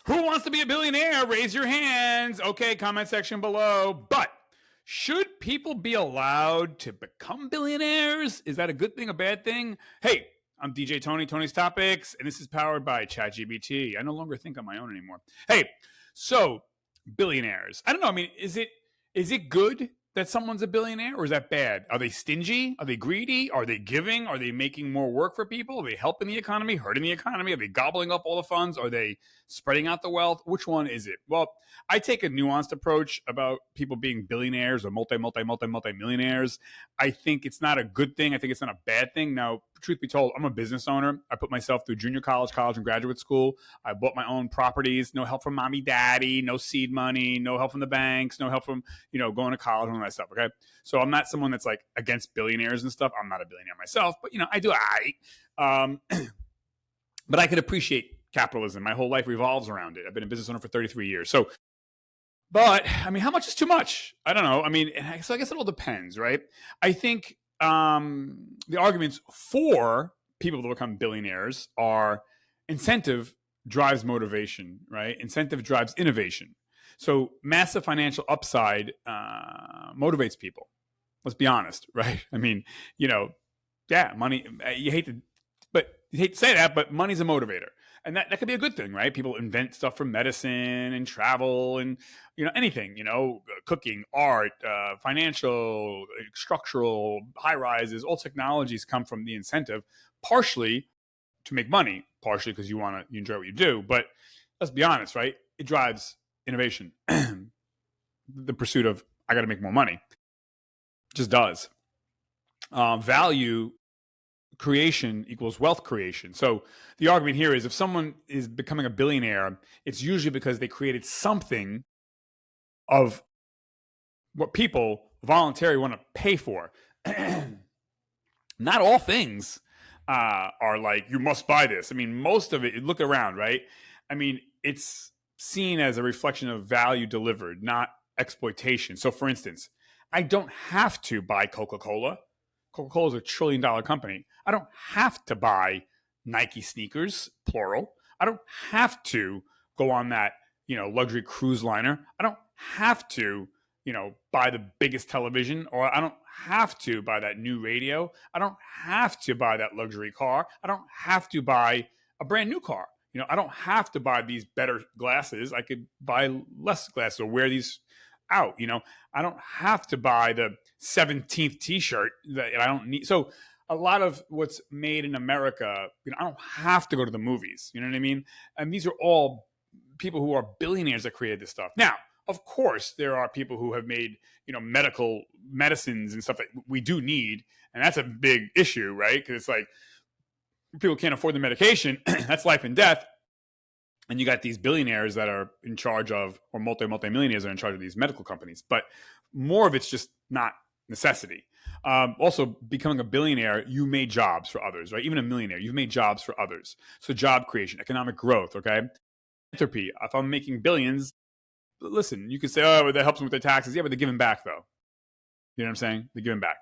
Who wants to be a billionaire? Raise your hands. Okay, comment section below. But should people be allowed to become billionaires? Is that a good thing, a bad thing? Hey, I'm DJ Tony, Tony's Topics, and this is powered by ChatGPT. I no longer think on my own anymore. Hey, so billionaires. I don't know. I mean, is it good that someone's a billionaire, or is that bad? Are they stingy? Are they greedy? Are they giving? Are they making more work for people? Are they helping the economy, hurting the economy? Are they gobbling up all the funds? Are they spreading out the wealth? Which one is it? Well, I take a nuanced approach about people being billionaires or multi millionaires. I think it's not a good thing. I think it's not a bad thing. Now, truth be told, I'm a business owner. I put myself through junior college, and graduate school. I bought my own properties. No help from mommy, daddy. No seed money. No help from the banks. No help from going to college and all that stuff. Okay, so I'm not someone that's like against billionaires and stuff. I'm not a billionaire myself, but I do. But I could appreciate capitalism. My whole life revolves around it. I've been a business owner for 33 years. So, but I mean, how much is too much? I don't know. I mean, so I guess it all depends, right? I think the arguments for people to become billionaires are incentive drives motivation, right? Incentive drives innovation. So massive financial upside motivates people. Let's be honest, right? I mean, yeah, money. You hate to say that, but money's a motivator, and that could be a good thing, right? People invent stuff from medicine and travel and anything, cooking, art, financial, structural, high rises. All technologies come from the incentive, partially to make money, partially because you enjoy what you do. But let's be honest, right? It drives innovation, the pursuit of I got to make more money. It just does. Value creation equals wealth creation. So the argument here is if someone is becoming a billionaire, it's usually because they created something of what people voluntarily want to pay for. Not all things are like, you must buy this. I mean, most of it, look around, right? I mean, it's seen as a reflection of value delivered, not exploitation. So for instance, I don't have to buy Coca-Cola. Coca-Cola is $1 trillion company. I don't have to buy Nike sneakers, plural. I don't have to go on that, luxury cruise liner. I don't have to, buy the biggest television, or I don't have to buy that new radio. I don't have to buy that luxury car. I don't have to buy a brand new car. I don't have to buy these better glasses. I could buy less glasses or wear these out. I don't have to buy the 17th t-shirt that I don't need. So a lot of what's made in America, I don't have to go to the movies. You know what I mean? And these are all people who are billionaires that created this stuff. Now, of course, there are people who have made, medical medicines and stuff that we do need. And that's a big issue, right? Because it's like people can't afford the medication. That's life and death. And you got these billionaires that are in charge of, or multi-millionaires are in charge of these medical companies. But more of it's just not necessity. Also, becoming a billionaire, you made jobs for others, right? Even a millionaire, you've made jobs for others. So job creation, economic growth, okay? Philanthropy. If I'm making billions, listen, you could say, oh, that helps them with their taxes. Yeah, but they're giving back, though. You know what I'm saying? They're giving back.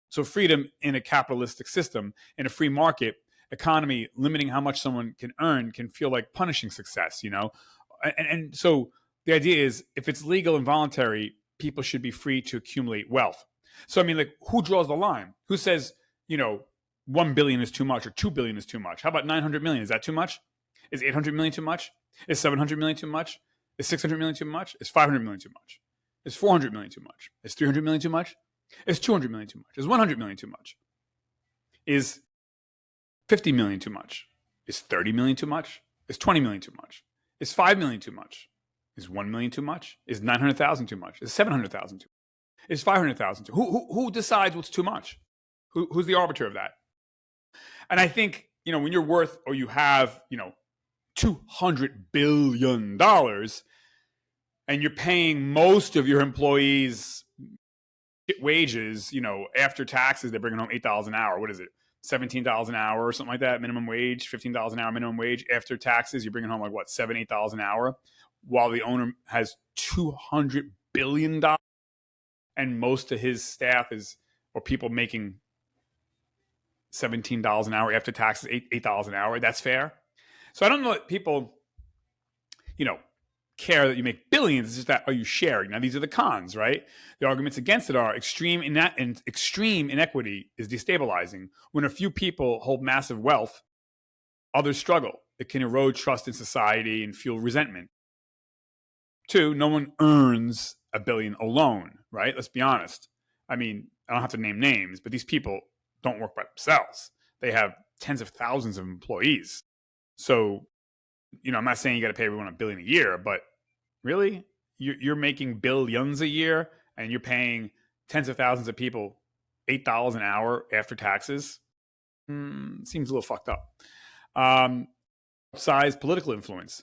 So freedom in a capitalistic system, in a free market economy, limiting how much someone can earn can feel like punishing success, And so the idea is if it's legal and voluntary, people should be free to accumulate wealth. So, I mean, like, who draws the line? Who says, 1 billion is too much or 2 billion is too much? How about 900 million? Is that too much? Is 800 million too much? Is 700 million too much? Is 600 million too much? Is 500 million too much? Is 400 million too much? Is 300 million too much? Is 200 million too much? Is 100 million too much? Is 50 million too much? Is 30 million too much? Is 20 million too much? Is 5 million too much? Is 1 million too much? Is 900,000 too much? Is 700,000 too much? Is 500,000 too much? Who decides what's too much? Who's the arbiter of that? And I think, when you're worth, or you have, $200 billion and you're paying most of your employees wages, after taxes, they're bringing home $8 an hour. What is it? $17 an hour or something like that, minimum wage, $15 an hour minimum wage. After taxes, you're bringing home like what, $7, $8 an hour, while the owner has $200 billion and most of his staff or people making $17 an hour after taxes, $8 an hour. That's fair. So I don't know what people care that you make billions. It's just that, are you sharing? Now, these are the cons, right? The arguments against it are extreme inequity is destabilizing. When a few people hold massive wealth, others struggle. It can erode trust in society and fuel resentment. Two, no one earns $1 billion alone, right? Let's be honest. I mean, I don't have to name names, but these people don't work by themselves. They have tens of thousands of employees. So, I'm not saying you got to pay everyone $1 billion a year, but really, you're making billions a year and you're paying tens of thousands of people $8 an hour after taxes? Seems a little fucked up. Size political influence.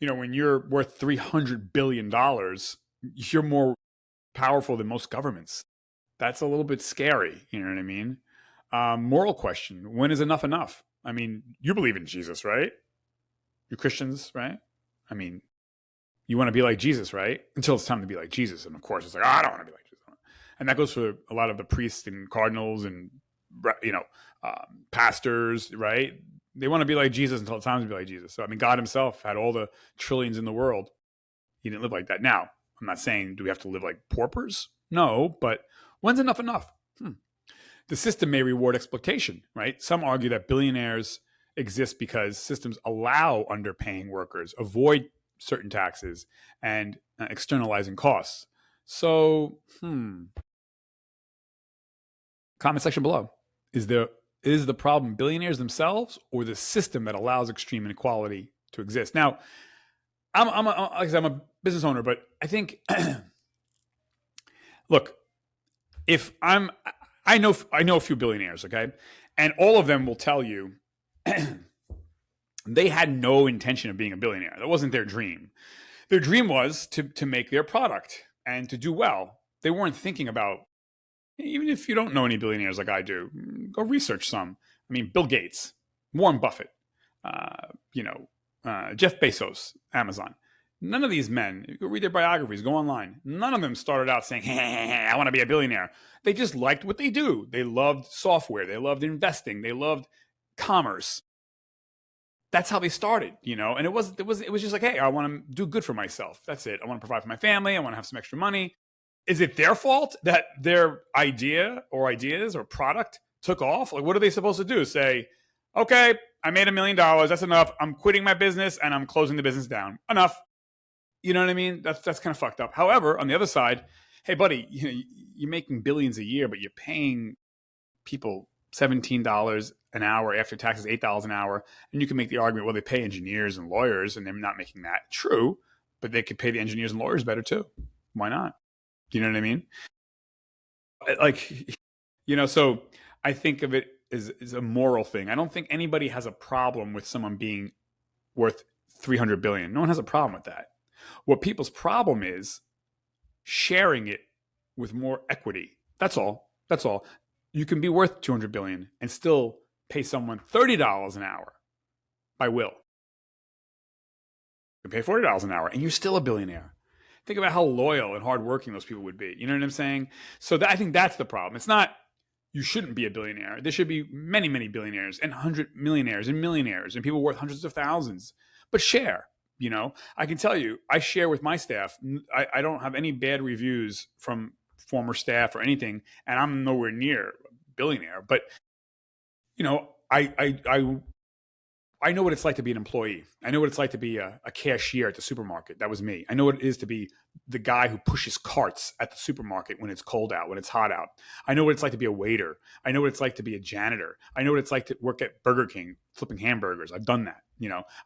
When you're worth $300 billion, you're more powerful than most governments. That's a little bit scary. You know what I mean? Moral question. When is enough enough? I mean, you believe in Jesus, right? You're Christians, right? I mean, you want to be like Jesus, right? Until it's time to be like Jesus. And of course, it's like, I don't want to be like Jesus. And that goes for a lot of the priests and cardinals and, pastors, right? They want to be like Jesus until it's time to be like Jesus. So, I mean, God himself had all the trillions in the world. He didn't live like that. Now, I'm not saying, do we have to live like paupers? No, but when's enough enough? The system may reward exploitation, right? Some argue that billionaires exist because systems allow underpaying workers, avoid certain taxes, and externalizing costs. So, comment section below. Is the problem billionaires themselves or the system that allows extreme inequality to exist? Now, I'm a business owner, but I think, look, I know a few billionaires, okay, and all of them will tell you they had no intention of being a billionaire. That wasn't their dream. Their dream was to make their product and to do well. They weren't thinking about, even if you don't know any billionaires like I do, go research some. I mean, Bill Gates, Warren Buffett, Jeff Bezos, Amazon. None of these men, you go read their biographies, go online. None of them started out saying, hey, I want to be a billionaire. They just liked what they do. They loved software. They loved investing. They loved commerce. That's how they started, and it was just like, hey, I want to do good for myself. That's it. I want to provide for my family. I want to have some extra money. Is it their fault that their idea or ideas or product took off? Like, what are they supposed to do? Say, okay, I made $1 million. That's enough. I'm quitting my business and I'm closing the business down. Enough. You know what I mean? That's kind of fucked up. However, on the other side, hey, buddy, you're making billions a year, but you're paying people $17 an hour after taxes, $8 an hour. And you can make the argument, well, they pay engineers and lawyers and they're not making that. True, but they could pay the engineers and lawyers better too. Why not? You know what I mean? Like, so I think of it as a moral thing. I don't think anybody has a problem with someone being worth $300 billion. No one has a problem with that. What people's problem is sharing it with more equity. That's all. You can be worth $200 billion and still pay someone $30 an hour by will. You can pay $40 an hour and you're still a billionaire. Think about how loyal and hardworking those people would be. You know what I'm saying? So I think that's the problem. It's not you shouldn't be a billionaire. There should be many, many billionaires and 100 millionaires and millionaires and people worth hundreds of thousands. But share. I can tell you, I share with my staff. I don't have any bad reviews from former staff or anything, and I'm nowhere near a billionaire. But I know what it's like to be an employee. I know what it's like to be a cashier at the supermarket. That was me. I know what it is to be the guy who pushes carts at the supermarket when it's cold out, when it's hot out. I know what it's like to be a waiter. I know what it's like to be a janitor. I know what it's like to work at Burger King flipping hamburgers. I've done that.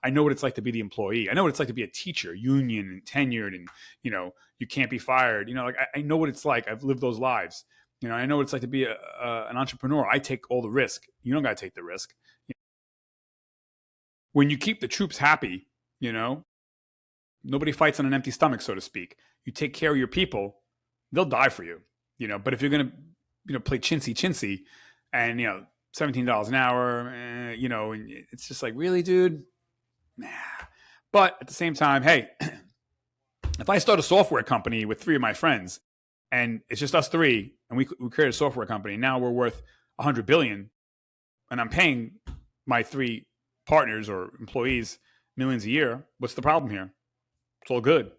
I know what it's like to be the employee. I know what it's like to be a teacher, union and tenured, and you can't be fired. I know what it's like. I've lived those lives. I know what it's like to be an entrepreneur. I take all the risk. You don't got to take the risk. When you keep the troops happy, nobody fights on an empty stomach, so to speak. You take care of your people, they'll die for you. But if you're going to, play chintzy and, $17 an hour, and it's just like, really, dude? Nah. But at the same time, hey, if I start a software company with 3 of my friends and it's just us 3 and we create a software company, now we're worth $100 billion and I'm paying my 3 partners or employees millions a year, what's the problem here? It's all good.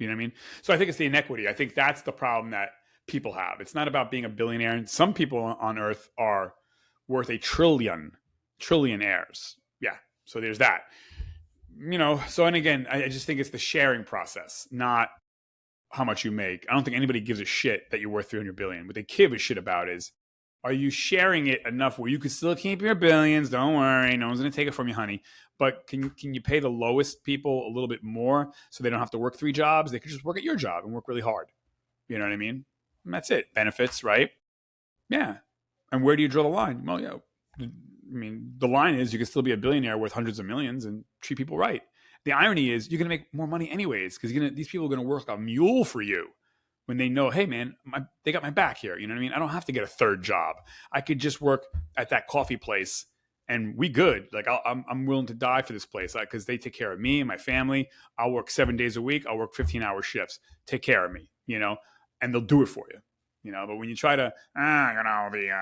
You know what I mean? So I think it's the inequity. I think that's the problem that people have. It's not about being a billionaire. And some people on earth are worth a trillionaires. Yeah. So there's that. So, and again, I just think it's the sharing process, not how much you make. I don't think anybody gives a shit that you're worth 300 billion. What they give a shit about is, are you sharing it enough where you can still keep your billions? Don't worry, no one's going to take it from you, honey. But can you pay the lowest people a little bit more so they don't have to work 3 jobs? They could just work at your job and work really hard. You know what I mean? And that's it. Benefits, right? Yeah. And where do you draw the line? Well, the line is you can still be a billionaire worth hundreds of millions and treat people right. The irony is you're going to make more money anyways because these people are going to work a mule for you when they know, hey, man, they got my back here. You know what I mean? I don't have to get a 3rd job. I could just work at that coffee place and we good. Like I'm willing to die for this place because they take care of me and my family. I'll work 7 days a week. I'll work 15-hour shifts. Take care of me, and they'll do it for you. But when you try to, the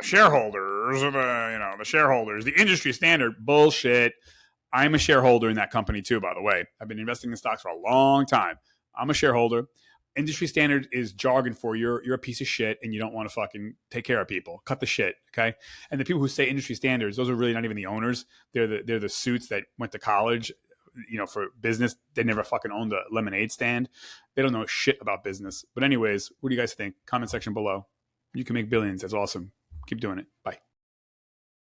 shareholders, the shareholders, the industry standard, bullshit. I'm a shareholder in that company too, by the way. I've been investing in stocks for a long time. I'm a shareholder. Industry standard is jargon for you're a piece of shit and you don't want to fucking take care of people. Cut the shit, okay? And the people who say industry standards, those are really not even the owners. They're the suits that went to college, for business. They never fucking owned a lemonade stand. They don't know shit about business. But anyways, what do you guys think? Comment section below. You can make billions. That's awesome. Keep doing it. Bye.